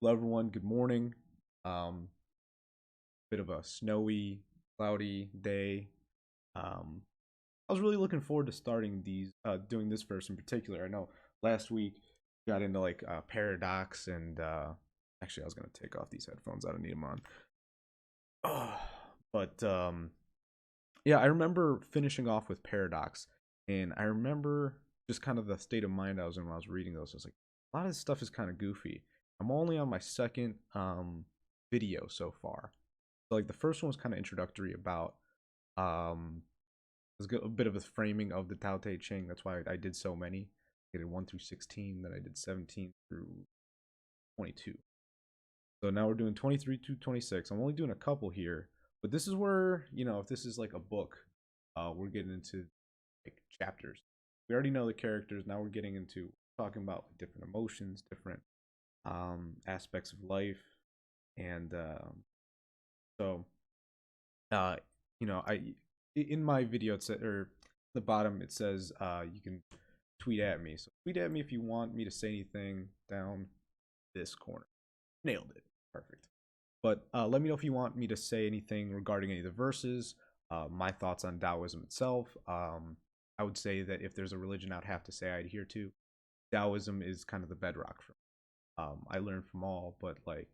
Hello, everyone. Good morning. Um, Bit of a snowy, cloudy day. Um, I was really looking forward to starting doing this verse in particular. I know last week got into like paradox, and actually, I was gonna take off these headphones. I don't need them on. But yeah, I remember finishing off with paradox, and I remember just kind of the state of mind I was in when I was reading those. I was like, a lot of this stuff is kind of goofy. I'm only on my second video so far. So like the first one was kind of introductory about um a bit of a framing of the Tao Te Ching. That's why I did so many. I did 1 through 16, then I did 17 through 22. So now we're doing 23 to 26. I'm only doing a couple here, but this is where, if this is like a book, we're getting into like chapters. We already know the characters. Now we're getting into talking about like, different emotions, different aspects of life, and so uh, I in my video it said, or the bottom it says you can tweet at me. So tweet at me if you want me to say anything down this corner. Nailed it. Perfect. But let me know if you want me to say anything regarding any of the verses, my thoughts on Taoism itself. I would say that if there's a religion I'd have to say I adhere to, Taoism is kind of the bedrock for me. I learn from all, but like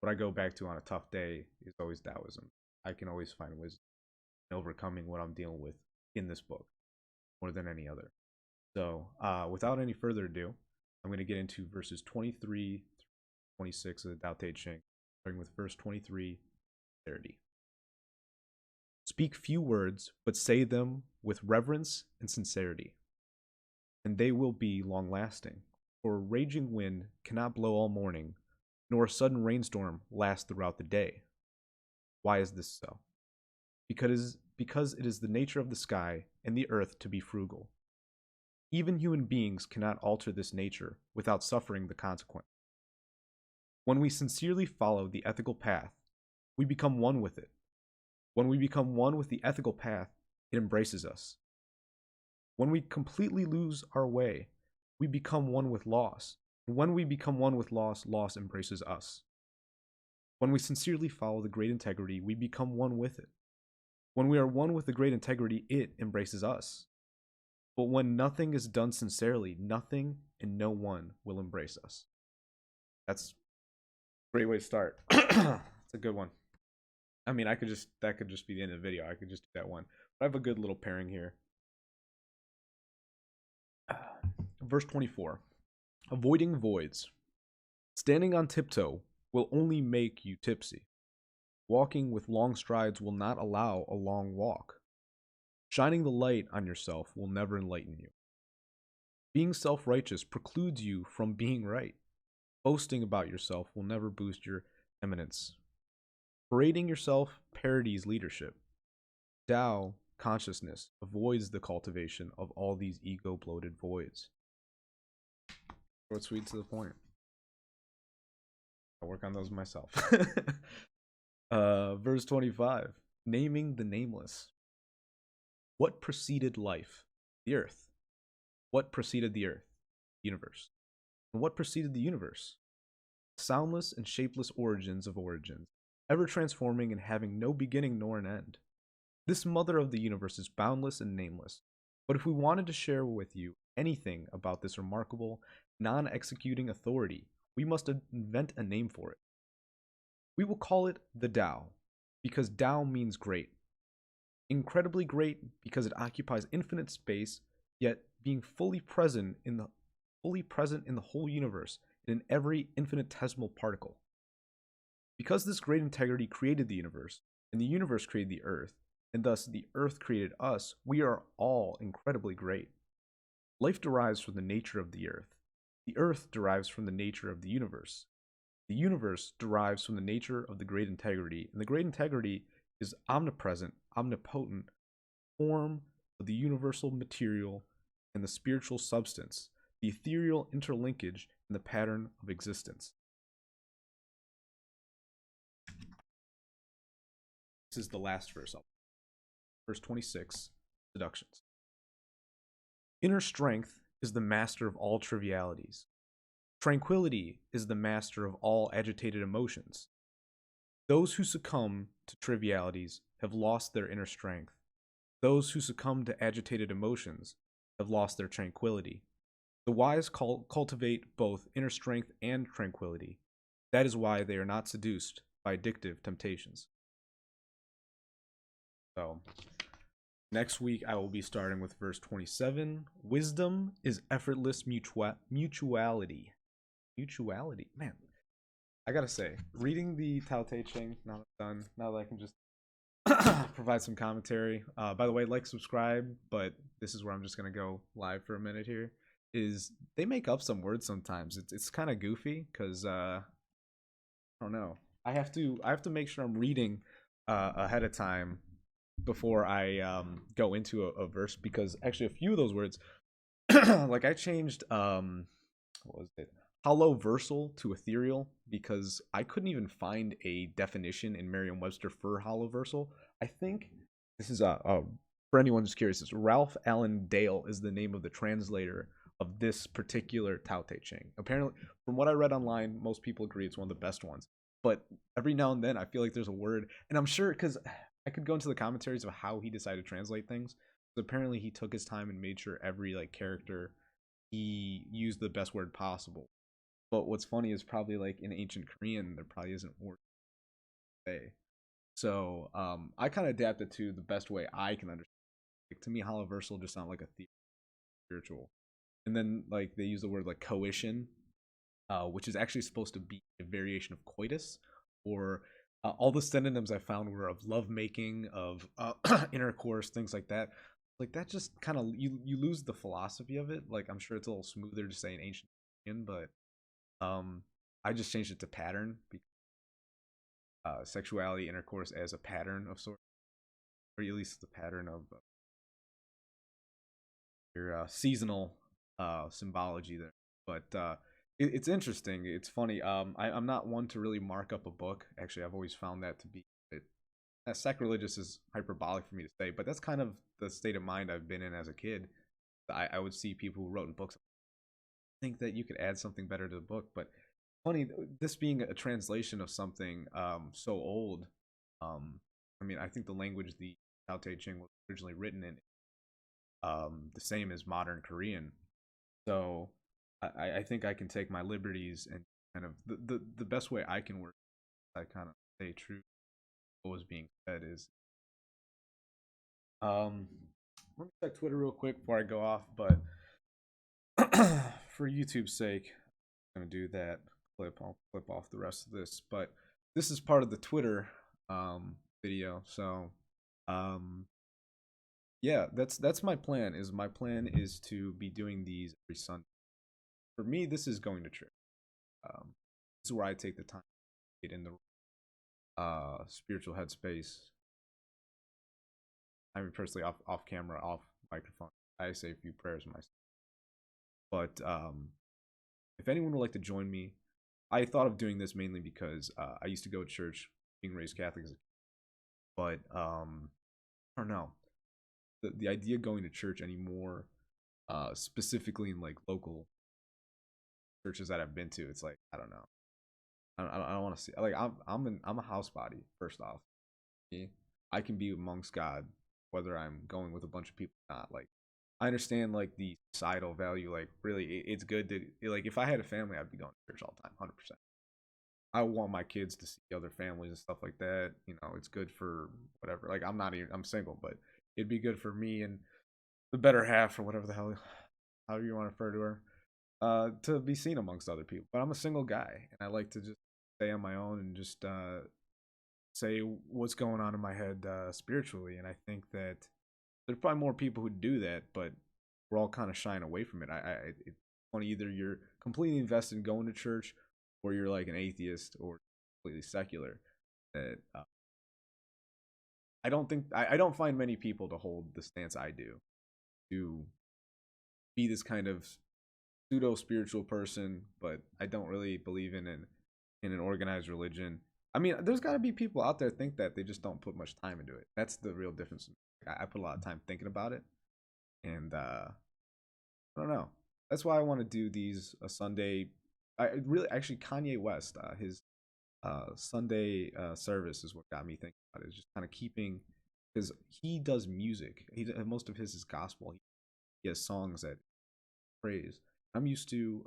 what I go back to on a tough day is always Taoism. I can always find wisdom in overcoming what I'm dealing with in this book more than any other. So, without any further ado, I'm going to get into verses 23 through 26 of the Tao Te Ching, starting with verse 23, 30. Speak few words, but say them with reverence and sincerity, and they will be long lasting. For a raging wind cannot blow all morning, nor a sudden rainstorm last throughout the day. Why is this so? Because it is the nature of the sky and the earth to be frugal. Even human beings cannot alter this nature without suffering the consequence. When we sincerely follow the ethical path, we become one with it. When we become one with the ethical path, it embraces us. When we completely lose our way, we become one with loss. And when we become one with loss, loss embraces us. When we sincerely follow the great integrity, we become one with it. When we are one with the great integrity, it embraces us. But when nothing is done sincerely, nothing and no one will embrace us. That's a great way to start. It's a good one. I mean, that could just be the end of the video. I could just do that one. But I have a good little pairing here. Verse 24. Avoiding voids. Standing on tiptoe will only make you tipsy. Walking with long strides will not allow a long walk. Shining the light on yourself will never enlighten you. Being self-righteous precludes you from being right. Boasting about yourself will never boost your eminence. Parading yourself parodies leadership. Tao consciousness avoids the cultivation of all these ego-bloated voids. Short, sweet, to the point. I'll work on those myself. Verse 25. Naming the nameless. What preceded life? The earth. What preceded the earth? The universe. And what preceded the universe? Soundless and shapeless origins of origins, ever transforming and having no beginning nor an end. This mother of the universe is boundless and nameless. But if we wanted to share with you anything about this remarkable, non-executing authority, we must invent a name for it. We will call it the Tao, because Tao means great. Incredibly great because it occupies infinite space, yet being fully present in the whole universe and in every infinitesimal particle. Because this great integrity created the universe, and the universe created the earth, and thus the earth created us, we are all incredibly great. Life derives from the nature of the earth derives from the nature of the universe derives from the nature of the great integrity, and the great integrity is omnipresent, omnipotent, form of the universal material and the spiritual substance, the ethereal interlinkage and the pattern of existence. This is the last verse. Verse 26, seductions. Inner strength is the master of all trivialities. Tranquility is the master of all agitated emotions. Those who succumb to trivialities have lost their inner strength. Those who succumb to agitated emotions have lost their tranquility. The wise cultivate both inner strength and tranquility. That is why they are not seduced by addictive temptations. So, next week I will be starting with verse 27. Wisdom is effortless mutuality. Mutuality. Man, I gotta say, reading the Tao Te Ching, now that I'm done, now that I can just provide some commentary. By the way, like, subscribe, but this is where I'm just gonna go live for a minute here. Is they make up some words sometimes. It's kind of goofy because I don't know. I have to make sure I'm reading ahead of time before I go into a verse because actually a few of those words, like I changed what was it? Hollow versal to ethereal because I couldn't even find a definition in Merriam-Webster for hollow versal. I think this is for anyone who's curious, it's Ralph Allen Dale is the name of the translator of this particular Tao Te Ching. Apparently, from what I read online, most people agree it's one of the best ones. But every now and then, I feel like there's a word, and I'm sure because I could go into the commentaries of how he decided to translate things. But apparently, he took his time and made sure every like character he used the best word possible. But what's funny is probably like in ancient Korean, there probably isn't word to say. So I kind of adapted to the best way I can understand. Like, to me, holoversal just sound like a spiritual. And then like they use the word like coition, which is actually supposed to be a variation of coitus, or all the synonyms I found were of lovemaking, of intercourse, things like that. Like that just kind of you lose the philosophy of it. Like I'm sure it's a little smoother to say in ancient Korean, but I just changed it to pattern because sexuality, intercourse as a pattern of sorts, or at least the pattern of your seasonal symbology there. But it's interesting. It's funny. I'm not one to really mark up a book. Actually, I've always found that to be sacrilegious is hyperbolic for me to say, but that's kind of the state of mind I've been in as a kid. I would see people who wrote in books think that you could add something better to the book, but funny this being a translation of something so old. I mean, I think the language the Tao Te Ching was originally written in the same as modern Korean. So I think I can take my liberties and kind of the best way I can work. I kind of stay true to what was being said is um. Let me check Twitter real quick before I go off, but for YouTube's sake, I'm gonna do that clip. I'll clip off the rest of this, but this is part of the Twitter video. So um, yeah, that's my plan. Is my plan is to be doing these every Sunday. For me, this is going to church. This is where I take the time to get in the spiritual headspace. I mean, personally, off camera, off microphone, I say a few prayers myself. But if anyone would like to join me, I thought of doing this mainly because I used to go to church, being raised Catholic, but I don't know the idea of going to church anymore, specifically in like local churches that I've been to. It's like I don't know. I don't want to see like I'm a house body. First off, I can be amongst God whether I'm going with a bunch of people or not. Like I understand like the societal value. Like really, it's good to like if I had a family, I'd be going to church all the time, 100%. I want my kids to see other families and stuff like that. You know, it's good for whatever. Like I'm not even I'm single, but it'd be good for me and the better half or whatever the hell however you want to refer to her, to be seen amongst other people. But I'm a single guy and I like to just stay on my own and just say what's going on in my head spiritually. And I think that there's probably more people who do that, but we're all kind of shying away from it. It's funny either you're completely invested in going to church, or you're like an atheist or completely secular. That I don't find many people to hold the stance I do to be this kind of pseudo spiritual person, but I don't really believe in an organized religion. I mean, there's got to be people out there think that they just don't put much time into it. That's the real difference. I put a lot of time thinking about it, and I don't know. That's why I want to do these a Sunday I really actually Kanye West, his Sunday service is what got me thinking about it. Is just kind of keeping because he does music. Most of his is gospel. He has songs that praise. I'm used to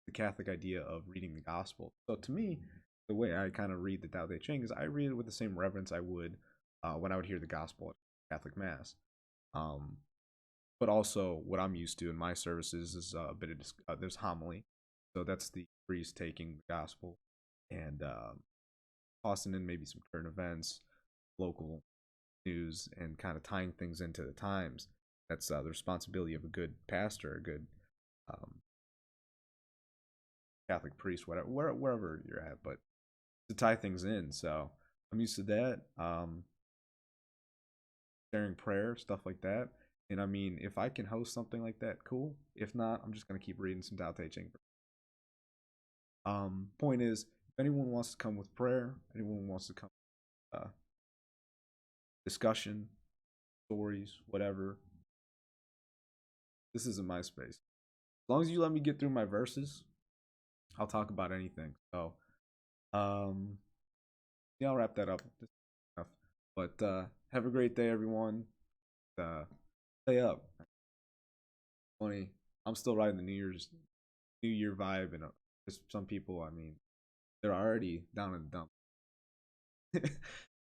the Catholic idea of reading the gospel. So to me, the way I kind of read the Tao Te Ching is I read it with the same reverence I would when I would hear the gospel at Catholic Mass. Um, but also, what I'm used to in my services is a bit of there's homily, so that's the priest taking the gospel and tossing in maybe some current events, local news, and kind of tying things into the times. That's the responsibility of a good pastor, a good um, Catholic priest, whatever, wherever you're at, but to tie things in. So I'm used to that. Sharing prayer, stuff like that. And I mean, if I can host something like that, cool. If not, I'm just gonna keep reading some Tao Te Ching. Point is, if anyone wants to come with prayer, anyone wants to come discussion, stories, whatever, this isn't my space. As long as you let me get through my verses, I'll talk about anything. So, um, yeah, I'll wrap that up. But have a great day, everyone. Stay up. Funny, I'm still riding the New Year vibe, and just some people, I mean, they're already down in the dump.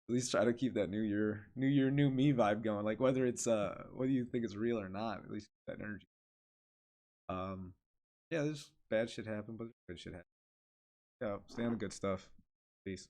At least try to keep that New Year, New Me vibe going. Like whether you think it's real or not, at least that energy. Um, yeah, there's bad shit happen, but good shit happen. Yeah, stay on the good stuff. Peace.